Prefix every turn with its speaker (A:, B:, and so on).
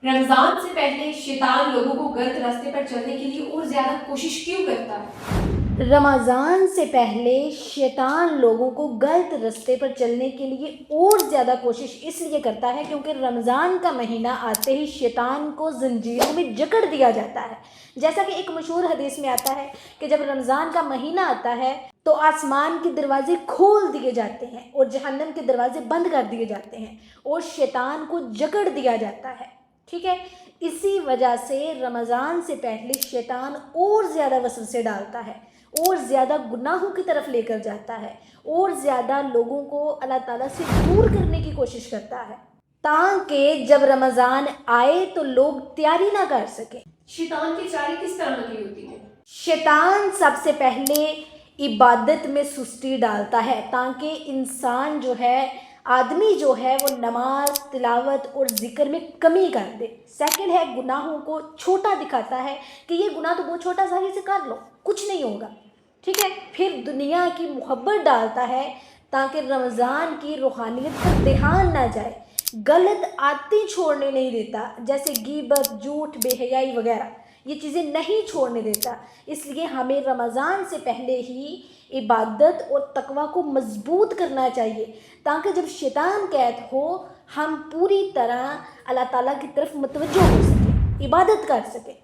A: रमजान से पहले शैतान लोगों को गलत रास्ते पर चलने के लिए और ज़्यादा कोशिश क्यों करता है?
B: रमज़ान से पहले शैतान लोगों को गलत रास्ते पर चलने के लिए और ज़्यादा कोशिश इसलिए करता है क्योंकि रमज़ान का महीना आते ही शैतान को ज़ंजीरों में जकड़ दिया जाता है। जैसा कि एक मशहूर हदीस में आता है कि जब रमज़ान का महीना आता है तो आसमान के दरवाजे खोल दिए जाते हैं और जहन्नम के दरवाजे बंद कर दिए जाते हैं और शैतान को जकड़ दिया जाता है। ठीक है, इसी वजह से रमज़ान से पहले शैतान और ज़्यादा वसवसे डालता है और ज़्यादा गुनाहों की तरफ लेकर जाता है और ज़्यादा लोगों को अल्लाह ताला से दूर करने की कोशिश करता है ताकि जब रमज़ान आए तो लोग तैयारी ना कर सकें।
A: शैतान की चाल किस तरह की होती है?
B: शैतान सबसे पहले इबादत में सुस्ती डालता है ताकि इंसान जो है, आदमी जो है वो नमाज, तिलावत और ज़िक्र में कमी कर दे। सेकंड है, गुनाहों को छोटा दिखाता है कि ये गुनाह तो बहुत छोटा सा है, इसे कर लो, कुछ नहीं होगा। ठीक है, फिर दुनिया की मोहब्बत डालता है ताकि रमज़ान की रूहानियत पर ध्यान ना जाए। गलत आदतें छोड़ने नहीं देता, जैसे गीबत, झूठ, बेहयाई वगैरह, ये चीज़ें नहीं छोड़ने देता। इसलिए हमें रमज़ान से पहले ही इबादत और तकवा को मजबूत करना चाहिए ताकि जब शैतान कैद हो हम पूरी तरह अल्लाह ताला की तरफ मुतवज्जो हो सकें, इबादत कर सकें।